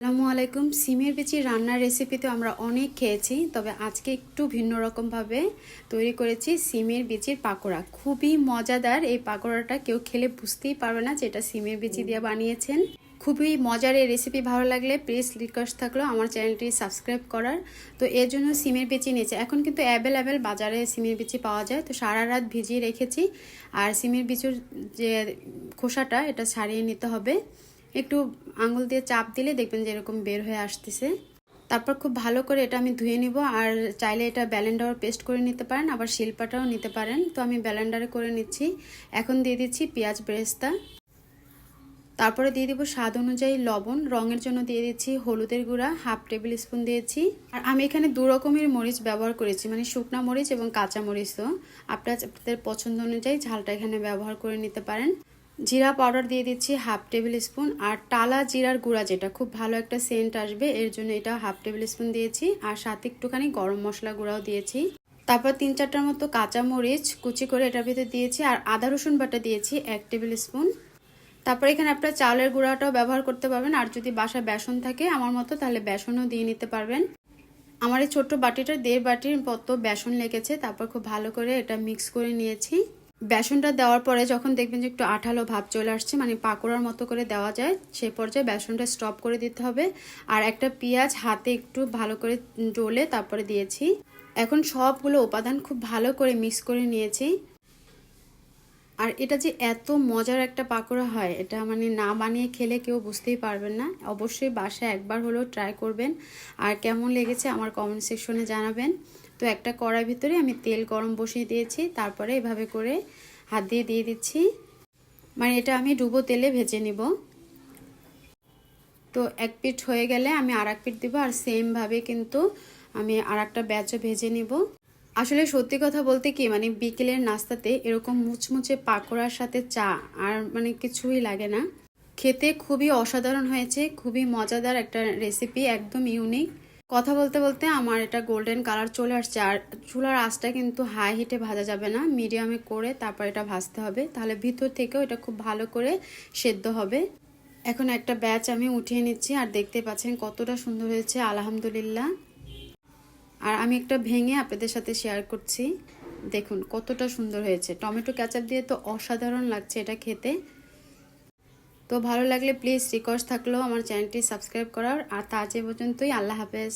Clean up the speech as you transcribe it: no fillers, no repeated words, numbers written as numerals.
আসসালামু আলাইকুম। সিমের বিচি রান্নার রেসিপি তো আমরা অনেক খেয়েছি, তবে আজকে একটু ভিন্ন রকমভাবে তৈরি করেছি সিমের বিচির পাকোড়া। খুবই মজাদার এই পাকোড়াটা, কেউ খেলে বুঝতেই পারবে না যে এটা সিমের বিচি দিয়ে বানিয়েছেন। খুবই মজার এই রেসিপি। ভালো লাগলে প্লিজ রিকোয়েস্ট থাকলো আমার চ্যানেলটি সাবস্ক্রাইব করার। তো এর জন্য সিমের বিচি নিয়েছে। এখন কিন্তু অ্যাভেলেবেল বাজারে সিমের বিচি পাওয়া যায়। তো সারা রাত ভিজিয়ে রেখেছি। আর সিমের বিচির যে খোসাটা এটা ছাড়িয়ে নিতে হবে। একটু আঙুল দিয়ে চাপ দিলে দেখবেন যে এরকম বের হয়ে আসতেছে। তারপর খুব ভালো করে এটা আমি ধুয়ে নিব। আর চাইলে এটা ব্লেন্ডার পেস্ট করে নিতে পারেন, আবার শিলপাটাও নিতে পারেন। তো আমি ব্লেন্ডারে করে নিচ্ছি। এখন দিয়ে দিচ্ছি পেঁয়াজ বেরেস্তা, তারপরে দিয়ে দিব স্বাদ অনুযায়ী লবণ, রঙের জন্য দিয়ে দিচ্ছি হলুদের গুঁড়া 1/2 টেবিল স্পুন দিয়েছি। আর আমি এখানে 2 রকমের মরিচ ব্যবহার করেছি, মানে শুকনা মরিচ এবং কাঁচা মরিচ। তো আপনাদের পছন্দ অনুযায়ী ঝালটা এখানে ব্যবহার করে নিতে পারেন। জিরা পাউডার দিয়ে দিচ্ছি 1/2 টেবিল স্পুন। আর টালা জিরার গুঁড়া, যেটা খুব ভালো একটা সেন্ট আসবে, এর জন্য এটা 1/2 টেবিল স্পুন দিয়েছি। আর সাথে একটুখানি গরম মশলা গুঁড়াও দিয়েছি। তারপর 3-4টার মতো কাঁচা মরিচ কুচি করে এটার ভিতরে দিয়েছি। আর আদা রসুন বাটা দিয়েছি 1 টেবিল স্পুন। তারপর এখানে আপনার চালের গুঁড়াটাও ব্যবহার করতে পারবেন। আর যদি বাসায় বেসন থাকে আমার মতো, তাহলে বেসনও দিয়ে নিতে পারবেন। আমার এই ছোট্ট বাটিটা 1.5 বাটির মতো বেসন লেগেছে। তারপর খুব ভালো করে এটা মিক্স করে নিয়েছি। বেসনটা দেওয়ার পরে যখন দেখবেন যে একটু আঠালো ভাব চলে আসছে, মানে পাকোড়ার মতো করে দেওয়া যায়, সেই পর্যায়ে বেসনটা স্টপ করে দিতে হবে। আর একটা পেঁয়াজ হাতে একটু ভালো করে ডলে তারপরে দিয়েছি। এখন সবগুলো উপাদান খুব ভালো করে মিক্স করে নিয়েছি। আর এটা যে এত মজার একটা পাকোড়া হয়, এটা মানে না বানিয়ে খেলে কেউ বুঝতেই পারবেন না। অবশ্যই বাসায় একবার হলেও ট্রাই করবেন। আর কেমন লেগেছে আমার কমেন্ট সেকশনে জানাবেন। তো একটা কড়াই ভিতরে আমি তেল গরম বসিয়ে দিয়েছি। তারপরে এভাবে করে হাত দিয়ে দিয়ে দিচ্ছি, মানে এটা আমি ডুবো তেলে ভেজে নিব। তো এক পিঠ হয়ে গেলে আমি আর এক পিঠ দিব। আর সেমভাবে কিন্তু আমি আর একটা ব্যাচও ভেজে নিব। আসলে সত্যি কথা বলতে কি, মানে বিকেলের নাস্তাতে এরকম মুচমুচে পাকোড়ার সাথে চা আর মানে কিছুই লাগে না। খেতে খুবই অসাধারণ হয়েছে, খুবই মজাদার একটা রেসিপি, একদম ইউনিক। কথা বলতে বলতে আমার এটা গোল্ডেন কালার চলে আসছে। আর চুলার আঁচটা কিন্তু হাই হিটে ভাজা যাবে না, মিডিয়ামে করে তারপর এটা ভাজতে হবে, তাহলে ভিতর থেকেও এটা খুব ভালো করে সেদ্ধ হবে। এখন একটা ব্যাচ আমি উঠিয়ে নিচ্ছি। আর দেখতে পাচ্ছেন কতটা সুন্দর হয়েছে, আলহামদুলিল্লাহ। আর আমি একটা ভেঙে আপনাদের সাথে শেয়ার করছি। দেখুন কতটা সুন্দর হয়েছে। টমেটো কেচাপ দিয়ে তো অসাধারণ লাগছে এটা খেতে। তো ভালো লাগলে প্লিজ রিকোয়েস্ট থাকলেও আমার চ্যানেলটি সাবস্ক্রাইব করার। আর তা যে পর্যন্তই, আল্লাহ হাফেজ।